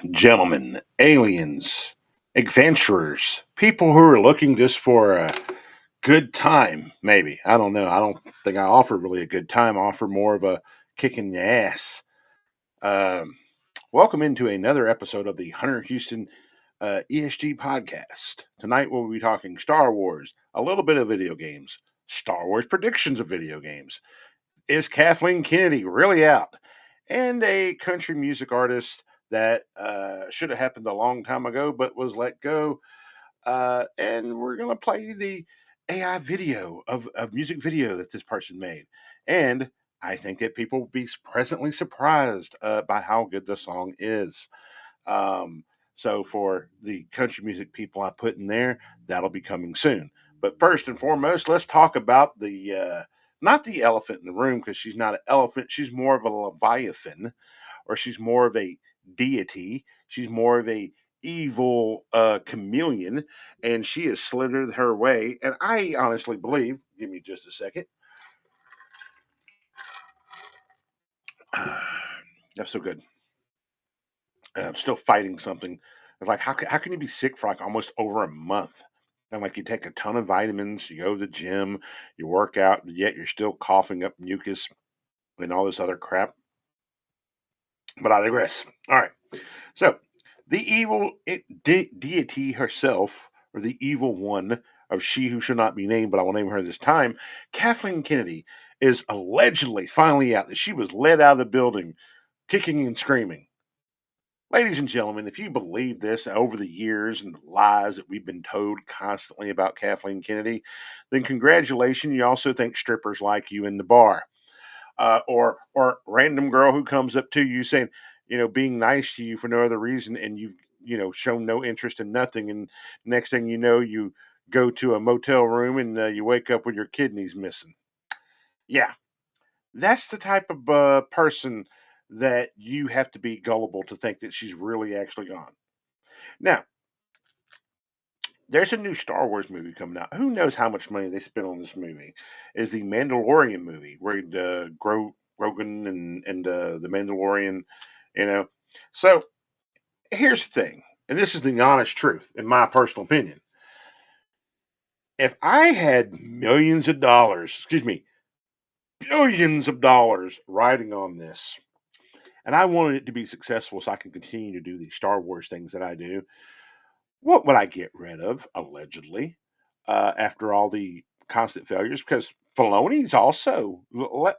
gentlemen, aliens, adventurers, people who are looking just for a good time, maybe. I don't know. I don't think I offer really a good time. I offer more of a kick in the ass. Um, Welcome into another episode of the Hunter Houston ESG podcast. Tonight we'll be talking Star Wars, a little bit of video games, Star Wars predictions of video games. Is Kathleen Kennedy really out? And a country music artist that should have happened a long time ago but was let go. And we're going to play the AI video of music video that this person made. And I think that people will be pleasantly surprised by how good the song is. Um, so for the country music people I put in there, that'll be coming soon. But first and foremost, let's talk about the not the elephant in the room, because she's not an elephant. She's more of a leviathan, or she's more of a deity. She's more of a evil chameleon, and she has slithered her way. And I honestly believe. Give me just a second. That's so good. I'm still fighting something. It's like how can you be sick for like almost over a month? And like you take a ton of vitamins, you go to the gym, you work out, yet you're still coughing up mucus and all this other crap. But I digress. All right. So the evil deity herself, or the evil one of she who shall not be named, but I will name her this time, Kathleen Kennedy, is allegedly finally out that she was led out of the building kicking and screaming. Ladies and gentlemen, if you believe this over the years and the lies that we've been told constantly about Kathleen Kennedy, then congratulations. You also think strippers like you in the bar, or random girl who comes up to you saying, being nice to you for no other reason, and show no interest in nothing, and next thing you know, you go to a motel room and you wake up with your kidneys missing. Yeah, that's the type of person that you have to be gullible to think that she's really actually gone. Now, there's a new Star Wars movie coming out. Who knows how much money they spent on this movie? Is the Mandalorian movie where Grogan and the Mandalorian, you know? So here's the thing, and this is the honest truth, in my personal opinion. If I had millions of dollars, excuse me, billions of dollars riding on this, and I wanted it to be successful so I can continue to do these Star Wars things that I do, what would I get rid of, allegedly, after all the constant failures? Because Filoni's also,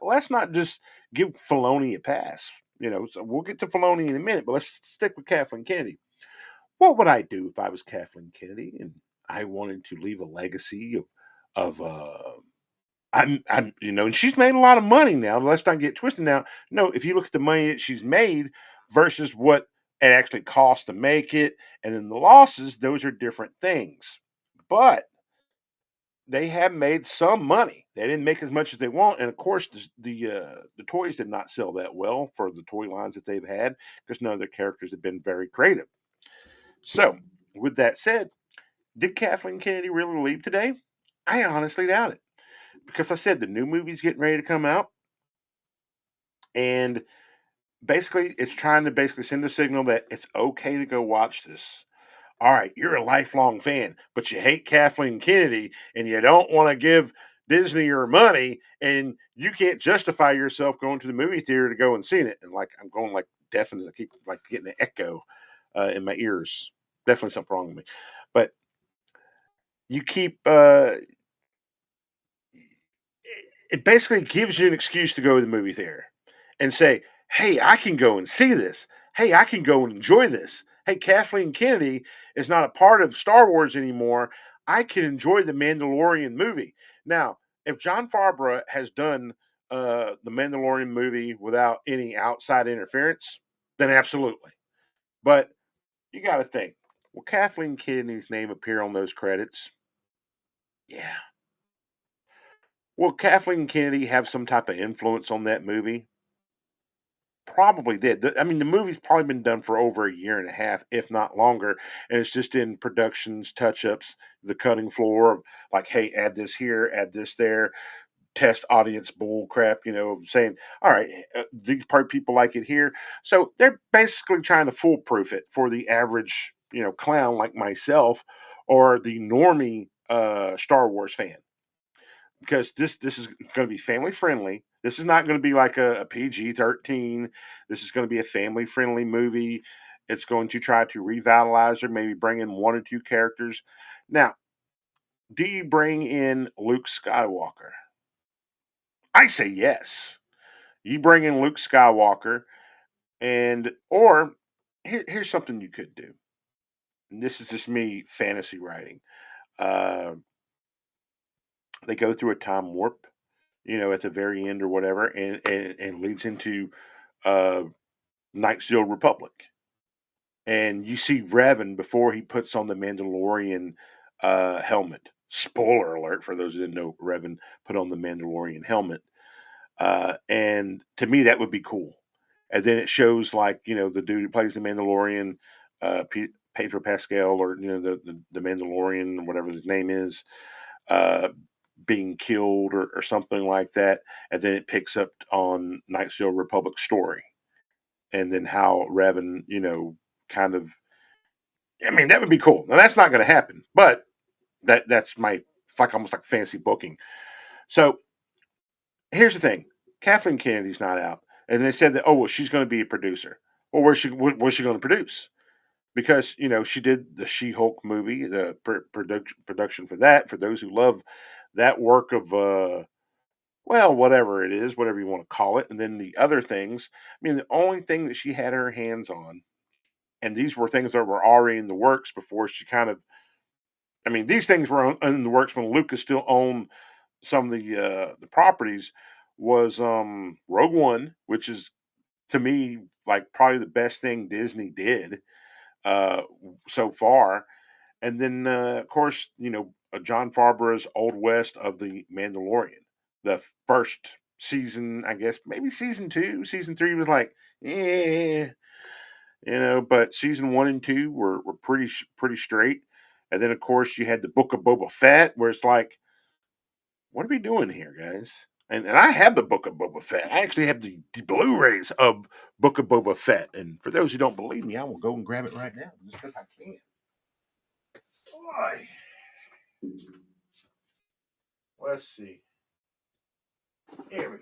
let's not just give Filoni a pass. So we'll get to Filoni in a minute, but let's stick with Kathleen Kennedy. What would I do if I was Kathleen Kennedy and I wanted to leave a legacy of and she's made a lot of money now. Let's not get twisted now. No, if you look at the money that she's made versus what it actually costs to make it, and then the losses, those are different things. But they have made some money. They didn't make as much as they want, and of course, the toys did not sell that well for the toy lines that they've had, because none of their characters have been very creative. So, with that said, did Kathleen Kennedy really leave today? I honestly doubt it, because I said the new movie's getting ready to come out, and basically it's trying to basically send a signal that it's okay to go watch this. All right, you're a lifelong fan, but you hate Kathleen Kennedy and you don't want to give Disney your money, and you can't justify yourself going to the movie theater to go and seeing it. And like I'm going like deaf, and I keep like getting an echo in my ears. Definitely something wrong with me. But you keep it basically gives you an excuse to go to the movie theater and say, hey, I can go and see this. Hey, I can go and enjoy this. Hey, Kathleen Kennedy is not a part of Star Wars anymore. I can enjoy the Mandalorian movie. Now, if John Favreau has done the Mandalorian movie without any outside interference, then absolutely. But you got to think, will Kathleen Kennedy's name appear on those credits? Yeah. Will Kathleen Kennedy have some type of influence on that movie? Probably did. I mean, the movie's probably been done for over a year and a half, if not longer, and it's just in productions, touch ups, the cutting floor of like, hey, add this here, add this there. test audience bull crap, saying, all right, these part people like it here. So they're basically trying to foolproof it for the average, clown like myself or the normie Star Wars fan. Because this is going to be family friendly. This is not going to be like a PG-13. This is going to be a family friendly movie. It's going to try to revitalize or maybe bring in one or two characters. Now, do you bring in Luke Skywalker? I say yes. You bring in Luke Skywalker, or here's something you could do. And this is just me fantasy writing. Uh, they go through a time warp, at the very end or whatever, and leads into uh, Knights of the Old Republic. And you see Revan before he puts on the Mandalorian helmet. Spoiler alert for those who didn't know, Revan put on the Mandalorian helmet. And to me, that would be cool. And then it shows like the dude who plays the Mandalorian, Pedro Pascal, or the Mandalorian, whatever his name is, uh, being killed or something like that. And then it picks up on Knights of the Old Republic story, and then how Revan, kind of. I mean, that would be cool. Now that's not going to happen, but that's my it's like almost like fancy booking. So here's the thing: Kathleen Kennedy's not out, and they said that she's going to be a producer. Well, where's she going to produce? Because she did the She-Hulk movie, the production for that. For those who love that work of well, whatever it is, whatever you want to call it, and then the other things. I mean, the only thing that she had her hands on, and these were things that were already in the works before she kind of. I mean, these things were in the works when Lucas still owned some of the properties. Was Rogue One, which is to me like probably the best thing Disney did uh, so far. And then, of course, John Favreau's Old West of the Mandalorian. The first season, I guess, maybe season two, season three was like, but season one and two were pretty straight. And then, of course, you had the Book of Boba Fett, where it's like, what are we doing here, guys? And I have the Book of Boba Fett. I actually have the Blu-rays of Book of Boba Fett. And for those who don't believe me, I will go and grab it right now just because I can. Boy. Let's see. Here we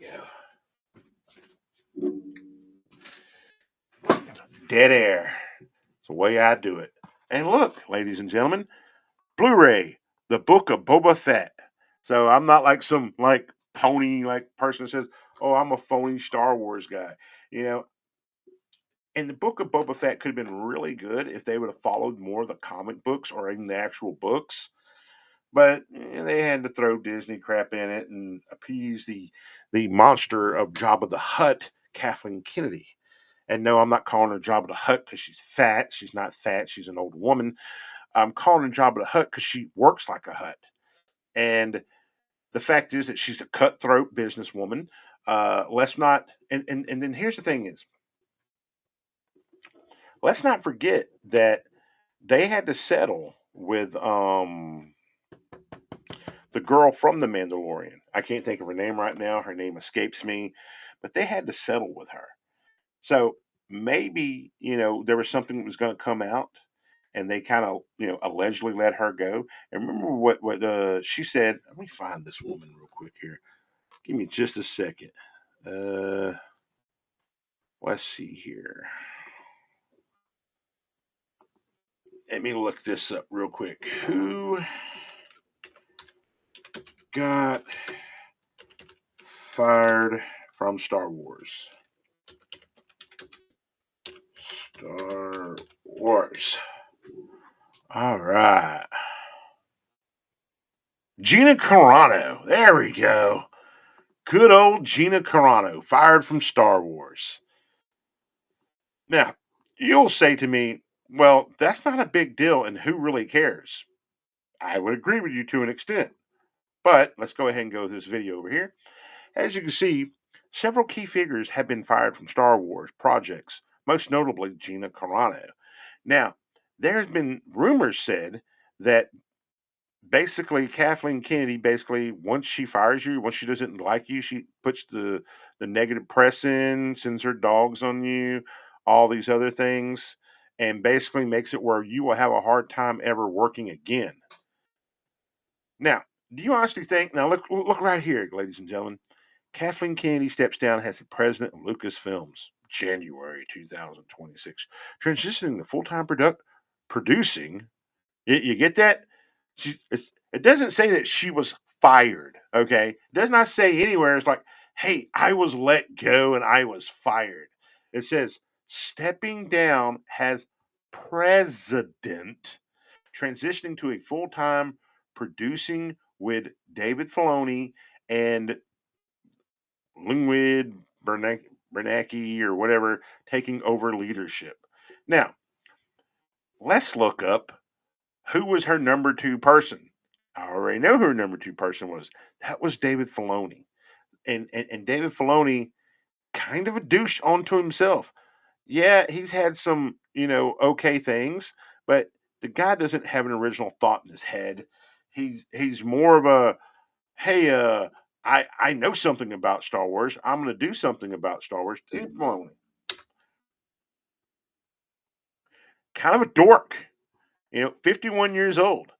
go. Dead air. It's the way I do it. And look, ladies and gentlemen, Blu-ray, the Book of Boba Fett. So I'm not like some like pony like person that says, "Oh, I'm a phony Star Wars guy." You know, and the Book of Boba Fett could have been really good if they would have followed more of the comic books or even the actual books. But they had to throw Disney crap in it and appease the monster of Jabba the Hutt, Kathleen Kennedy. And no, I'm not calling her Jabba the Hutt because she's fat. She's not fat. She's an old woman. I'm calling her Jabba the Hutt because she works like a Hutt. And the fact is that she's a cutthroat businesswoman. Let's not. And then here's the thing is, let's not forget that they had to settle with the girl from the Mandalorian. I can't think of her name right now. Her name escapes me, but they had to settle with her. So maybe there was something that was going to come out, and they kind of allegedly let her go. And remember what she said. Let me find this woman real quick here. Give me just a second. Uh, let's see here. Let me look this up real quick. Who got fired from Star Wars? Star Wars. All right. Gina Carano. There we go. Good old Gina Carano, fired from Star Wars. Now, you'll say to me, well, that's not a big deal, and who really cares? I would agree with you to an extent. But let's go ahead and go to this video over here. As you can see, several key figures have been fired from Star Wars projects, most notably Gina Carano. Now, there has been rumors said that basically Kathleen Kennedy basically once she fires you, once she doesn't like you, she puts the negative press in, sends her dogs on you, all these other things, and basically makes it where you will have a hard time ever working again. Now, do you honestly think? Now look right here, ladies and gentlemen. Kathleen Kennedy steps down as the president of Lucasfilms, January 2026, transitioning to full-time producing. You get that? It doesn't say that she was fired. Okay, it does not say anywhere. It's like, hey, I was let go and I was fired. It says stepping down as president, transitioning to a full-time producing with David Filoni and Lingwood Bernanke or whatever taking over leadership. Now, let's look up who was her number two person. I already know who her number two person was. That was David Filoni. And David Filoni, kind of a douche onto himself. Yeah, he's had some, okay things, but the guy doesn't have an original thought in his head. He's more of a, hey, I know something about Star Wars. I'm going to do something about Star Wars. David Filoni, kind of a dork, 51 years old.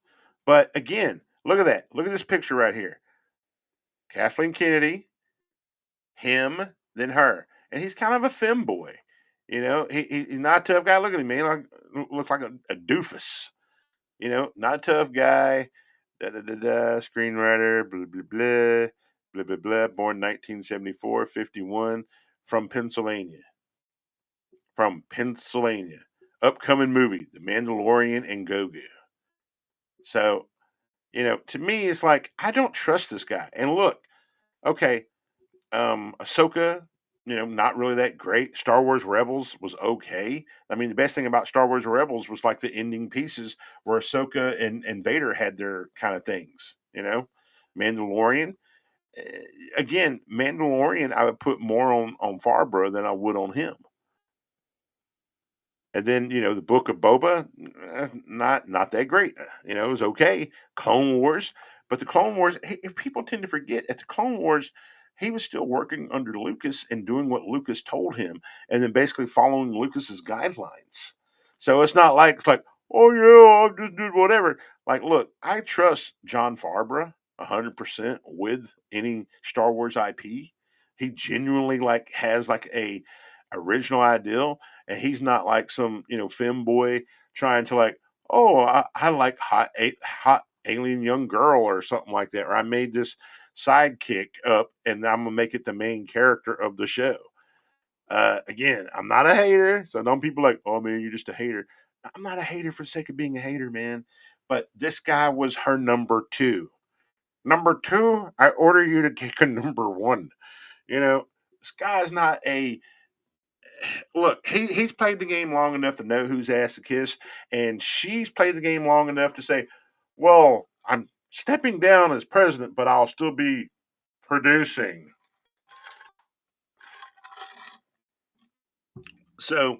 But again, look at that. Look at this picture right here. Kathleen Kennedy, him, then her. And he's kind of a femboy. He's not a tough guy. Look at him, man. Looks like a doofus. Not a tough guy. Da da da da. Screenwriter. Blah blah blah. Blah blah blah. Born 1974, 51, from Pennsylvania. From Pennsylvania. Upcoming movie, The Mandalorian and Grogu. So, to me, it's like I don't trust this guy. And look, okay, Ahsoka, not really that great. Star Wars Rebels was okay. I mean, the best thing about Star Wars Rebels was like the ending pieces where Ahsoka and Vader had their kind of things. Mandalorian. Again, Mandalorian, I would put more on Farbro than I would on him. And then, the Book of Boba, not that great. It was okay. Clone Wars, but the Clone Wars, people tend to forget at the Clone Wars, he was still working under Lucas and doing what Lucas told him, and then basically following Lucas's guidelines. So it's like, oh yeah, I'll just do whatever. Like, look, I trust John Farbra 100% with any Star Wars IP. He genuinely has a original idea, and he's not like some femboy trying to oh, I like hot alien young girl or something like that, or I made this sidekick up and I'm gonna make it the main character of the show. Again, I'm not a hater, so don't people oh man, you're just a hater. I'm not a hater for the sake of being a hater, man. But this guy was her number two. Number two, I order you to take a number one. This guy's not a look, he's played the game long enough to know whose ass to kiss, and she's played the game long enough to say, "Well, I'm stepping down as president, but I'll still be producing." So,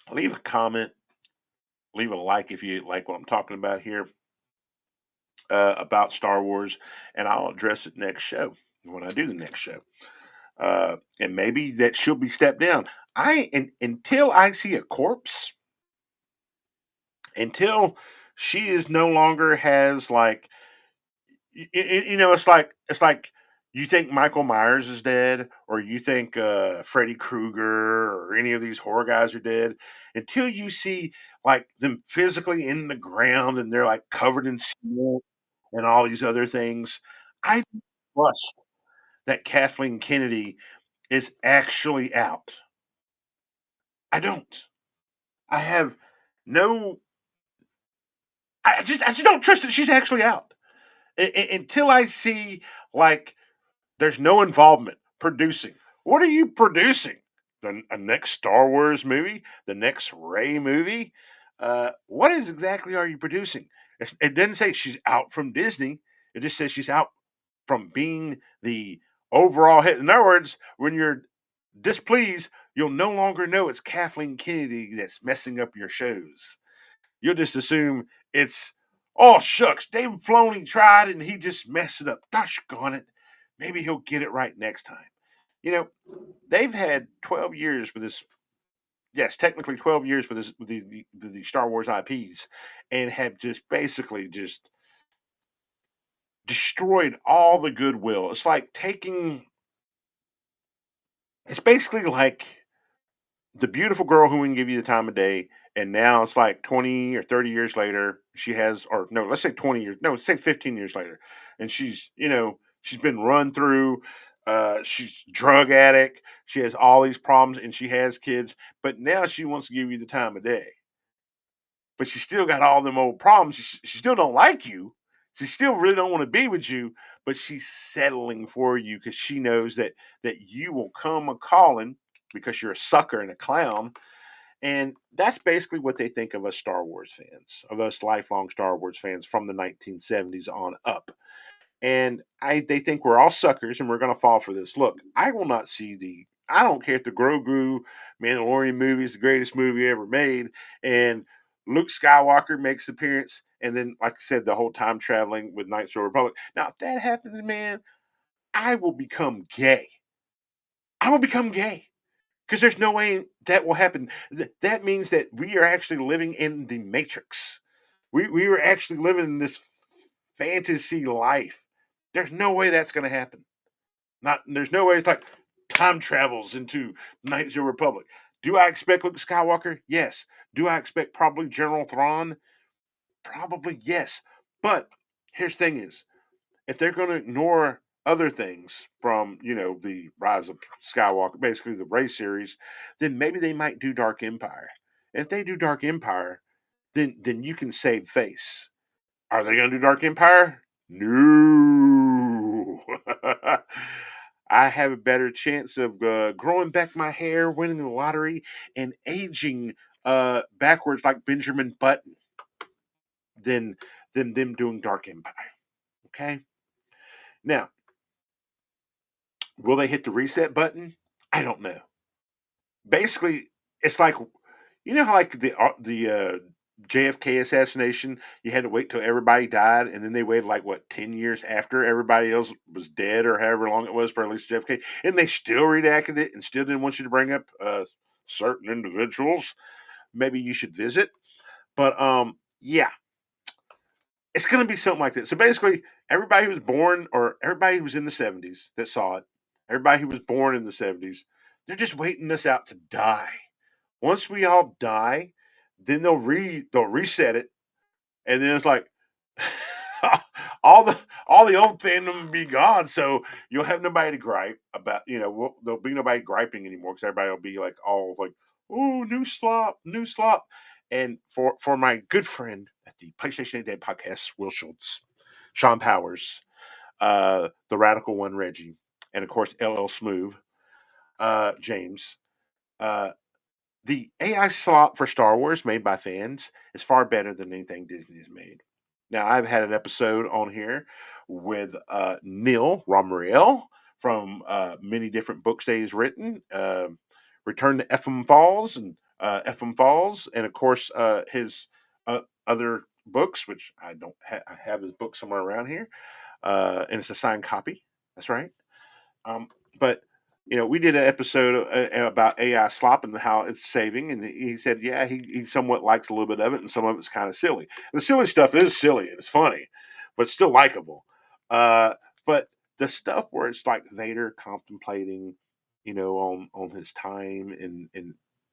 leave a comment, leave a like if you like what I'm talking about here about Star Wars, and I'll address it next show when I do the next show. And maybe that she'll be stepped down. Until I see a corpse, until she is no longer has it's like you think Michael Myers is dead, or you think Freddy Krueger or any of these horror guys are dead, until you see them physically in the ground and they're covered in snow and all these other things. I trust that Kathleen Kennedy is actually out. I don't. I have no. I just don't trust that she's actually out until I see like there's no involvement producing. What are you producing? A next Star Wars movie? The next Ray movie? What is exactly are you producing? It didn't say she's out from Disney. It just says she's out from being the overall hit. In other words, when you're displeased, you'll no longer know it's Kathleen Kennedy that's messing up your shows. You'll just assume it's Oh shucks, David Filoni tried and he just messed it up. Gosh darn it. Maybe he'll get it right next time. You know, they've had 12 years with this. Yes, technically 12 years with this with the Star Wars IPs, and have just basically just destroyed all the goodwill. It's like taking. It's basically like the beautiful girl who wouldn't give you the time of day, and now it's like 20 or 30 years later, she has, or no, let's say 20 years, no, let's say 15 years later, and she's been run through. She's drug addict. She has all these problems, and she has kids. But now she wants to give you the time of day. But she still got all them old problems. She still don't like you. She still really don't want to be with you. But she's settling for you because she knows that you will come a calling because you're a sucker and a clown. And that's basically what they think of us Star Wars fans, of us lifelong Star Wars fans from the 1970s on up. And they think we're all suckers and we're going to fall for this. Look, I will not see the. I don't care if the Grogu Mandalorian movie is the greatest movie ever made, and Luke Skywalker makes appearance, and then, like I said, the whole time traveling with Knights of the Republic. Now, if that happens, man, I will become gay. I will become gay because there's no way that will happen. That means that we are actually living in the Matrix. We are actually living in this fantasy life. There's no way that's going to happen. Not there's no way it's like time travels into Knights of the Republic. Do I expect Luke Skywalker? Yes. Do I expect probably General Thrawn? Probably yes. But here's the thing is, if they're going to ignore other things from the Rise of Skywalker, basically the Rey series, then maybe they might do Dark Empire. If they do Dark Empire, then you can save face. Are they going to do Dark Empire? No. I have a better chance of growing back my hair, winning the lottery, and aging backwards like Benjamin Button than them doing Dark Empire. Okay? Now, will they hit the reset button? I don't know. Basically, it's like how like the JFK assassination, you had to wait till everybody died, and then they waited like what 10 years after everybody else was dead, or however long it was for at least JFK, and they still redacted it and still didn't want you to bring up certain individuals. Maybe you should visit, but yeah, it's going to be something like that. So basically, everybody who was born or everybody who was in the 70s that saw it, everybody who was born in the 70s, they're just waiting us out to die. Once we all die, then they'll reset it, and then it's like all the old fandom will be gone. So you'll have nobody to gripe about. There'll be nobody griping anymore because everybody will be like all like, "Oh, new slop, new slop." And for my good friend at the PlayStation 8 Day podcast, Will Schultz, Sean Powers, the Radical One, Reggie, and of course LL Smooth, James. The AI slot for Star Wars made by fans is far better than anything Disney has made. Now, I've had an episode on here with Neil Romariel from many different books that he's written, Return to Ephraim Falls and Ephraim Falls, and of course his other books, which I don't I have his book somewhere around here, and it's a signed copy. That's right. But we did an episode about AI slop and how it's saving, and he said, yeah, he somewhat likes a little bit of it, and some of it's kind of silly. The silly stuff is silly and it's funny, but still likable. But the stuff where it's like Vader contemplating, on his time and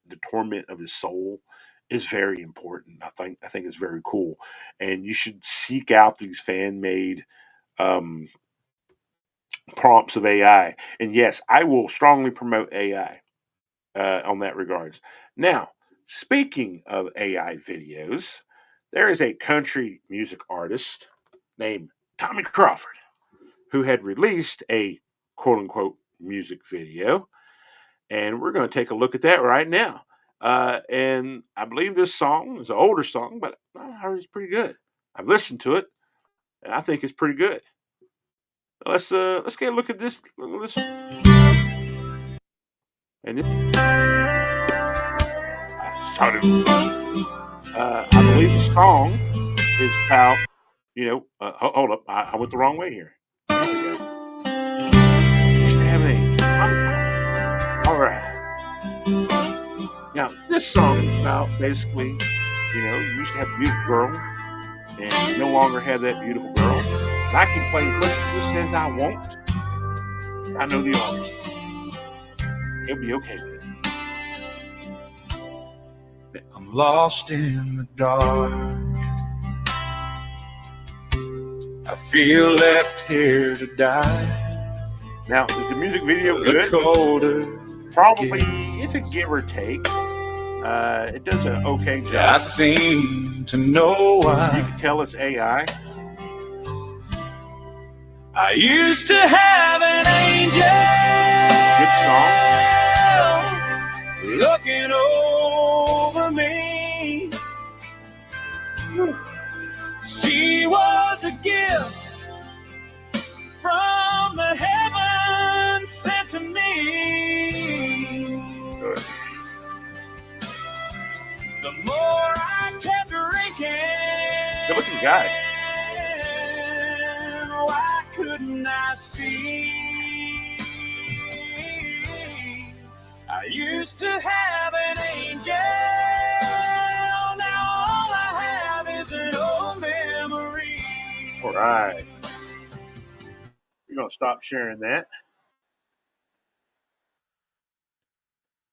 the torment of his soul is very important. I think it's very cool, and you should seek out these fan made um, prompts of AI. And yes, I will strongly promote AI on that regards. Now, speaking of AI videos, there is a country music artist named Tommy Crawford who had released a quote unquote music video. And we're going to take a look at that right now. And I believe this song is an older song, but I heard it's pretty good. I've listened to it, and I think it's pretty good. Let's get a look at this. And this, I believe the song is about Hold up, I went the wrong way here. Here we go. Used to have an angel. Tommy Crawford. All right. Now this song is about basically, you used to have a beautiful girl, and you no longer have that beautiful girl. And I can play as much of this as I want. I know the artist. He'll be okay with it. I'm lost in the dark. I feel left here to die. Now, is the music video The good? colder Probably, it it's a give or take. It does an okay job. I seem to know You why. can tell it's AI. I used to have an angel Good song. looking over me. She was a gift from the heaven sent to me. Good. The more I kept drinking, Good looking guy. why couldn't I see? I used to have an angel. Now all I have is an old memory. All right. We're going to stop sharing that.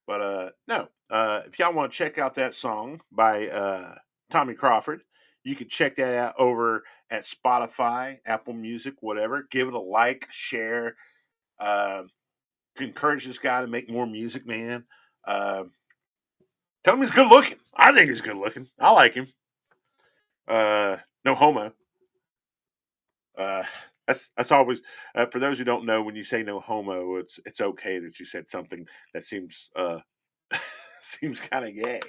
But no, if y'all want to check out that song by Tommy Crawford, you can check that out over at Spotify, Apple Music, whatever. Give it a like, share. Encourage this guy to make more music, man. Tell him he's good looking. I think he's good looking. I like him. No homo. That's always for those who don't know. When you say no homo, it's okay that you said something that seems seems kind of gay.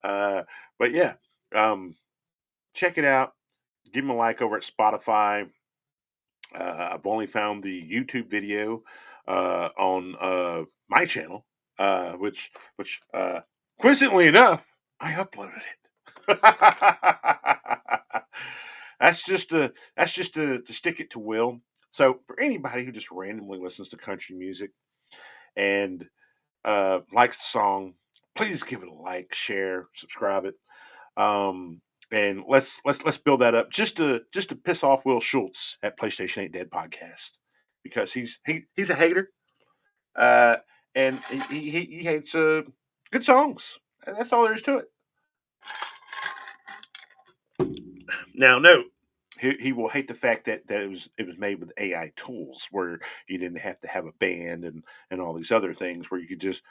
But yeah, check it out. Give him a like over at Spotify. I've only found the YouTube video on my channel, which coincidentally enough, I uploaded it. That's just to stick it to Will. So for anybody who just randomly listens to country music and likes the song, please give it a like, share, subscribe it. And let's build that up just to piss off Will Schultz at PlayStation Ain't Dead podcast, because he's a hater, uh, and he hates good songs. That's all there is to it. Now, note, he will hate the fact that it was made with AI tools, where you didn't have to have a band and all these other things, where you could just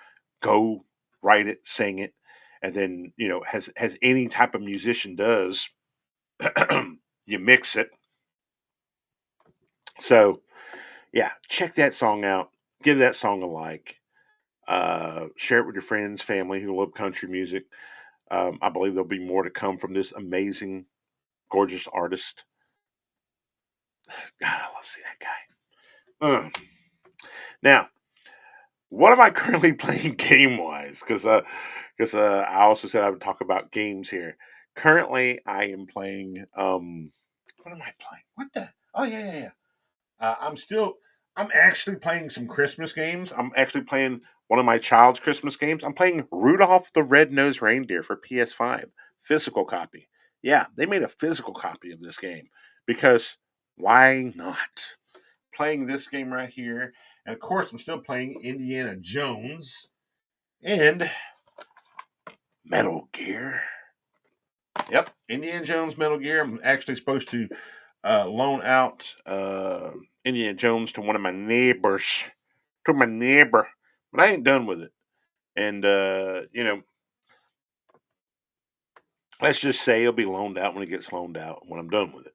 go write it, sing it, and then as any type of musician does, you mix it. So yeah, check that song out. Give that song a like. Share it with your friends, family who love country music. I believe there'll be more to come from this amazing, gorgeous artist. God, I love seeing that guy. Now, what am I currently playing game wise? Because I also said I would talk about games here. Currently, I am playing. What am I playing? What the? Oh yeah. I'm actually playing some Christmas games. I'm actually playing one of my child's Christmas games. I'm playing Rudolph the Red-Nosed Reindeer for PS5, physical copy. Yeah, they made a physical copy of this game because why not? Playing this game right here, and of course, I'm still playing Indiana Jones and Metal Gear. Yep, Indiana Jones, Metal Gear. I'm actually supposed to loan out Indiana Jones to one of my neighbors, to my neighbor, but I ain't done with it. And let's just say it'll be loaned out when it gets loaned out when I'm done with it.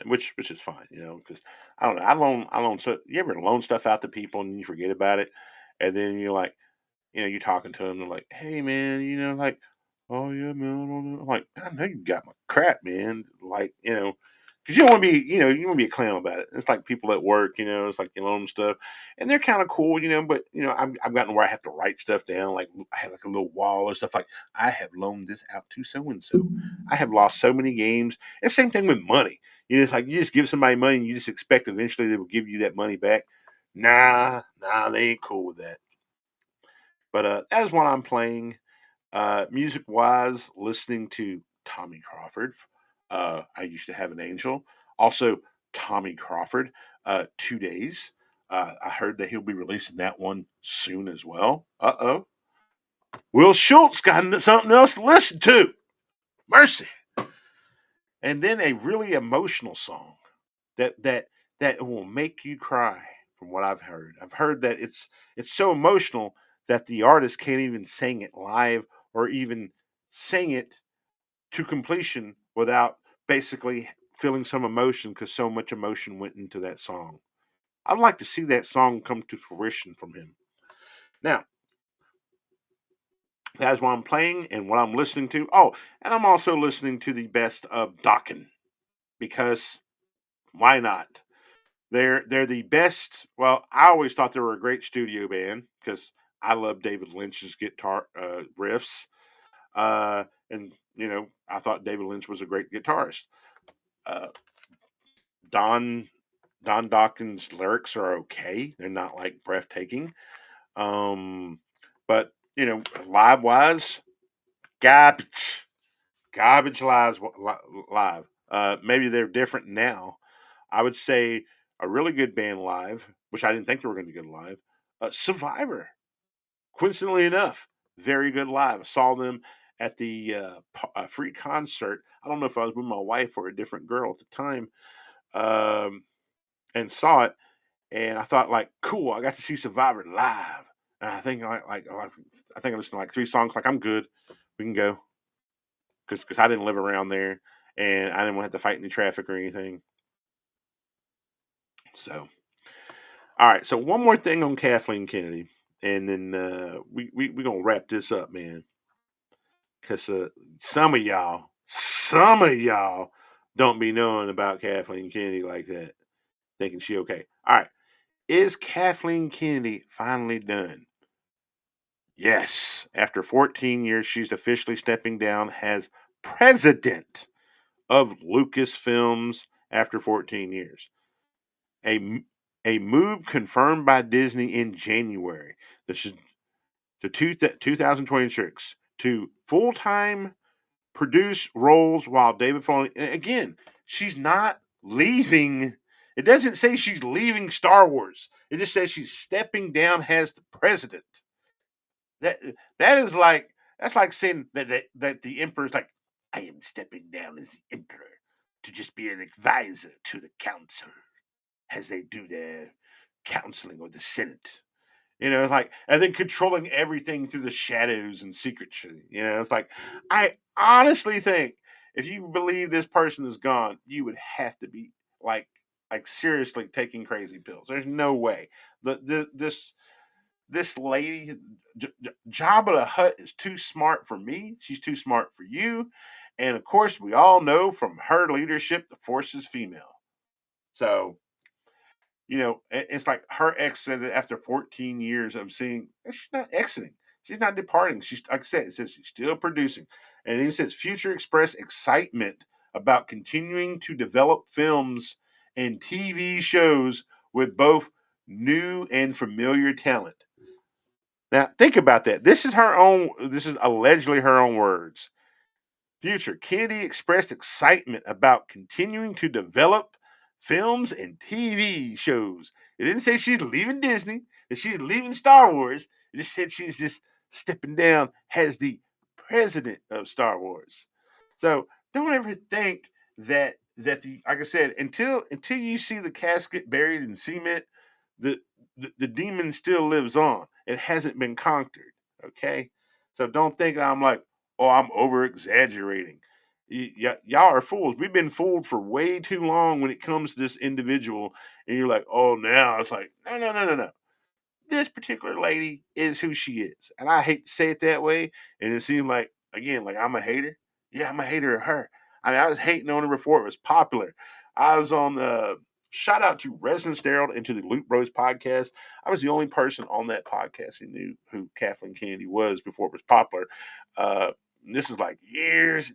Which is fine, because I don't know. I loan. So you ever loan stuff out to people and you forget about it, and then you're like, you're talking to them, they're like, "Hey man, like, oh yeah man," I'm like, "I know you got my crap, man." Like, because you don't want to be, you want to be a clown about it. It's like people at work, it's like you loan them stuff, and they're kind of cool, but I've gotten where I have to write stuff down. Like I have like a little wall or stuff like I have loaned this out to so and so. I have lost so many games. And same thing with money. It's like you just give somebody money and you just expect eventually they will give you that money back. Nah, they ain't cool with that. But that's what I'm playing. Music wise, listening to Tommy Crawford. I used to have an angel. Also, Tommy Crawford. 2 days. I heard that he'll be releasing that one soon as well. Uh-oh. Will Schultz got something else to listen to. Mercy. And then a really emotional song that will make you cry. From what I've heard that it's so emotional that the artist can't even sing it live or even sing it to completion without basically feeling some emotion because so much emotion went into that song. I'd like to see that song come to fruition from him. Now, that's what I'm playing and what I'm listening to. Oh, and I'm also listening to the best of Dokken because why not? They're the best. Well, I always thought they were a great studio band because I love David Lynch's guitar riffs, and I thought David Lynch was a great guitarist. Uh, Don Don Dawkins' lyrics are okay. They're not like breathtaking. Um, but live wise, garbage, garbage live. Maybe they're different now. I would say a really good band live, which I didn't think they were going to be good live. Survivor, coincidentally enough, very good live. I saw them at the free concert. I don't know if I was with my wife or a different girl at the time, um, and saw it. And I thought, like, cool, I got to see Survivor live. And I think I think I listened to like 3 songs. Like, I'm good. We can go because I didn't live around there and I didn't want to have to fight any traffic or anything. So, all right. So one more thing on Kathleen Kennedy, and then we gonna wrap this up, man. Because some of y'all don't be knowing about Kathleen Kennedy like that, thinking she okay. All right. Is Kathleen Kennedy finally done? Yes. After 14 years, she's officially stepping down as president of Lucasfilms after 14 years. A, a move confirmed by Disney in January. This is the 2026 to full time produce roles while David Filoni. Again, she's not leaving. It doesn't say she's leaving Star Wars. It just says she's stepping down as the president. That that is like that's like saying that the emperor's like, I am stepping down as the emperor to just be an advisor to the council as they do their counseling or the Senate. It's like and then controlling everything through the shadows and secretly. It's like I honestly think if you believe this person is gone, you would have to be like seriously taking crazy pills. There's no way. This lady, Jabba the Hutt, is too smart for me. She's too smart for you. And of course, we all know from her leadership, the Force is female. So, it's like her exit after 14 years of seeing, she's not exiting. She's not departing. She's, like I said, it says she's still producing. And it says Future expressed excitement about continuing to develop films and TV shows with both new and familiar talent. Now, think about that. This is her own, this is allegedly her own words. Future, Kennedy expressed excitement about continuing to develop films and TV shows. It didn't say she's leaving Disney, that she's leaving Star Wars. It just said she's just stepping down as the president of Star Wars. So don't ever think that the like I said, until you see the casket buried in cement, the the demon still lives on. It hasn't been conquered. Okay, so don't think I'm like, oh, I'm over exaggerating. Y'all are fools. We've been fooled for way too long when it comes to this individual, and you're like, oh, now it's like, no. This particular lady is who she is, and I hate to say it that way. And it seems like again, like I'm a hater. Yeah, I'm a hater of her. I mean, I was hating on her before it was popular. I was on the shout out to Resident Sterile and to the Loot Bros podcast. I was the only person on that podcast who knew who Kathleen Kennedy was before it was popular. Uh, this is like years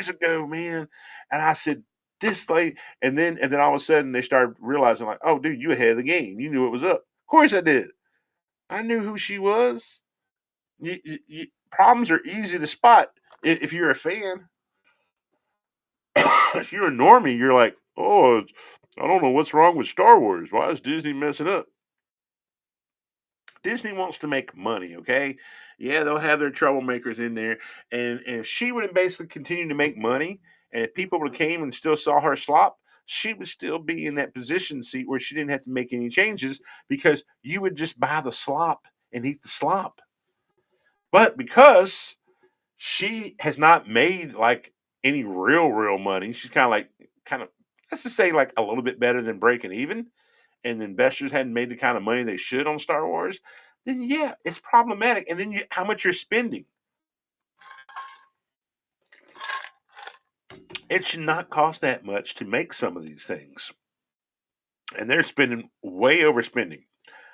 ago, man. And I said, this lady, and then all of a sudden they started realizing, like, oh, dude, you ahead of the game. You knew it was up. Of course I did. I knew who she was. Problems are easy to spot if you're a fan. If you're a normie, you're like, oh, I don't know what's wrong with Star Wars. Why is Disney messing up? Disney wants to make money, okay? Yeah, they'll have their troublemakers in there. And if she would have basically continued to make money, and if people would have came and still saw her slop, she would still be in that position seat where she didn't have to make any changes because you would just buy the slop and eat the slop. But because she has not made like any real money, she's kind of let's just say like a little bit better than breaking even, and the investors hadn't made the kind of money they should on Star Wars, then yeah, it's problematic. And then how much you're spending. It should not cost that much to make some of these things. And they're spending way overspending.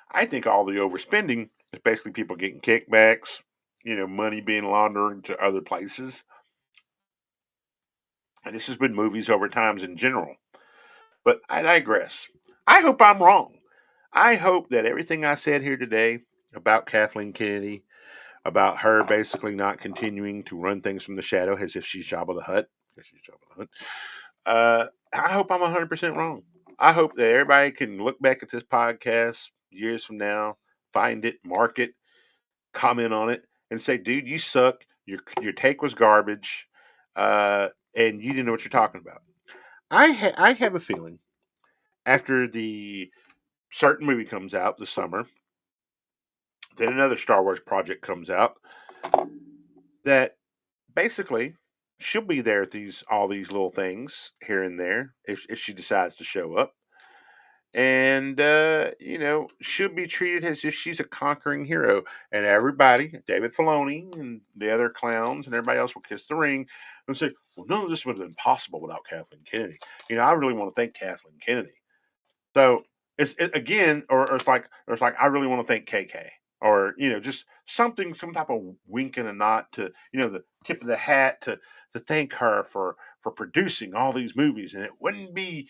I think all the overspending is basically people getting kickbacks, money being laundered to other places. And this has been movies over times in general. But I digress. I hope I'm wrong. I hope that everything I said here today about Kathleen Kennedy, about her basically not continuing to run things from the shadow as if she's Jabba the Hutt. I hope I'm 100% wrong. I hope that everybody can look back at this podcast years from now, find it, mark it, comment on it, and say, dude, you suck. Your take was garbage, and you didn't know what you're talking about. I have a feeling after the certain movie comes out this summer, then another Star Wars project comes out, that basically she'll be there at all these little things here and there if she decides to show up. And she'll be treated as if she's a conquering hero. And everybody, David Filoni and the other clowns and everybody else will kiss the ring and say, well, none of this would have been possible without Kathleen Kennedy. I really want to thank Kathleen Kennedy. So again, or it's like I really want to thank KK, or just something, some type of wink and a nod to the tip of the hat to thank her for producing all these movies, and it wouldn't be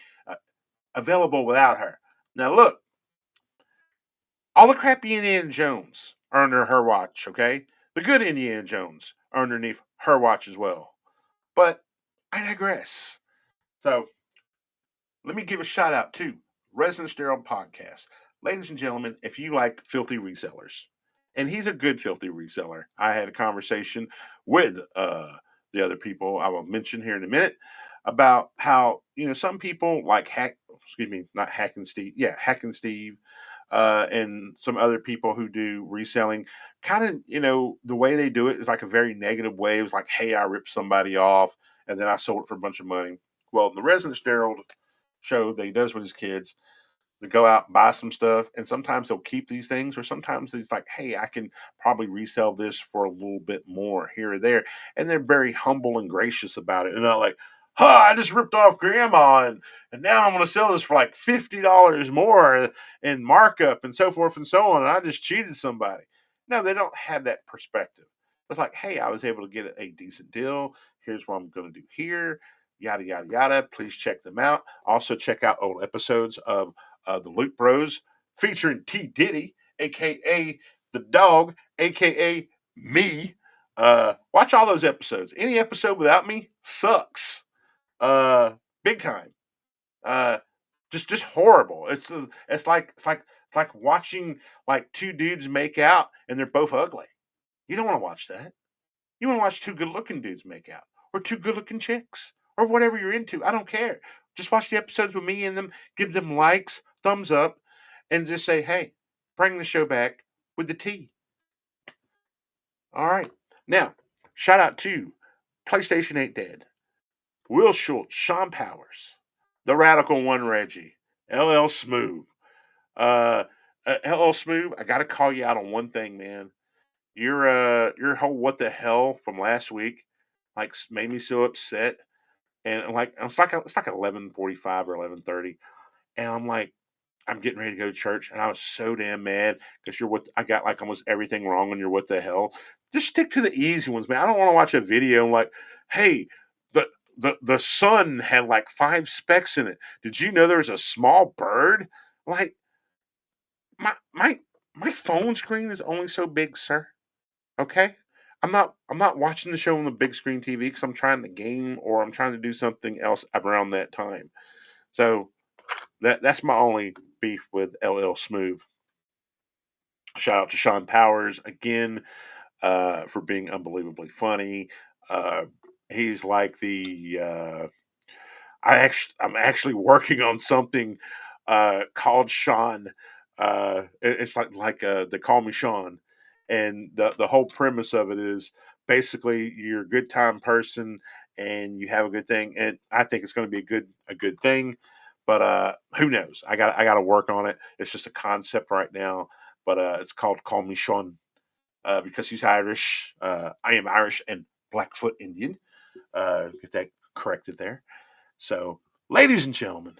available without her. Now look, all the crappy Indiana Jones are under her watch, okay? The good Indiana Jones are underneath her watch as well. But I digress. So let me give a shout out to Resident Sterile Podcast. Ladies and gentlemen, if you like filthy resellers, and he's a good filthy reseller. I had a conversation with the other people I will mention here in a minute about how, some people like not Hack and Steve. Yeah, Hack and Steve, and some other people who do reselling. Kind of, the way they do it is like a very negative way. It was like, hey, I ripped somebody off and then I sold it for a bunch of money. Well, the Resident Sterile show that he does with his kids, to go out and buy some stuff, and sometimes they'll keep these things, or sometimes it's like, hey, I can probably resell this for a little bit more here or there, and they're very humble and gracious about it, and not like, I just ripped off grandma, and now I'm going to sell this for like $50 more in markup and so forth and so on, and I just cheated somebody. No, they don't have that perspective. It's like, hey, I was able to get a decent deal. Here's what I'm going to do here, yada yada yada. Please check them out. Also check out old episodes of the Loot Bros, featuring T Diddy, aka the dog, aka me. Watch all those episodes. Any episode without me sucks. Big time. Just horrible. It's like watching like two dudes make out and they're both ugly. You don't want to watch that. You want to watch two good looking dudes make out, or two good looking chicks, or whatever you're into. I don't care. Just watch the episodes with me in them, give them likes, thumbs up, and just say, hey, bring the show back with the tea. All right. Now, shout out to PlayStation 8 Dead, Will Schultz, Sean Powers, The Radical One Reggie, LL Smooth. LL Smooth, I got to call you out on one thing, man. Your whole what the hell from last week like made me so upset. and like it's like 11:45 or 11:30, and I'm like, I'm getting ready to go to church, and I was so damn mad because you're what I got like almost everything wrong on your what the hell. Just stick to the easy ones, man. I don't want to watch a video and like, hey, the the sun had like 5 specks in it. Did you know there's a small bird? Like my my my phone screen is only so big, sir. Okay? I'm not watching the show on the big screen TV because I'm trying to game or I'm trying to do something else around that time. So that's my only beef with LL Smooth. Shout out to Sean Powers again for being unbelievably funny. Uh, he's like the I'm actually working on something called Sean. It's like they call me Sean, and the whole premise of it is basically you're a good time person and you have a good thing, and I think it's going to be a good thing. But who knows? I got to work on it. It's just a concept right now, but it's called Call Me Sean because he's Irish. I am Irish and Blackfoot Indian. Get that corrected there. So, ladies and gentlemen,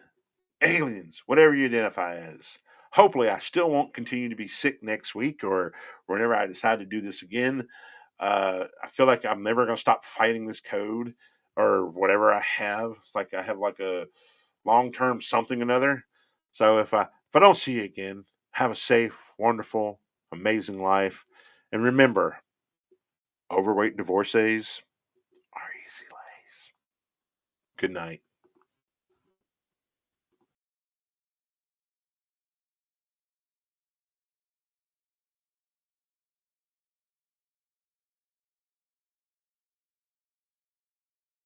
aliens, whatever you identify as, hopefully I still won't continue to be sick next week or whenever I decide to do this again. I feel like I'm never going to stop fighting this code or whatever I have. It's like I have like a long term something or another. So if I don't see you again, have a safe, wonderful, amazing life, and remember, overweight divorcees are easy lays. Good night.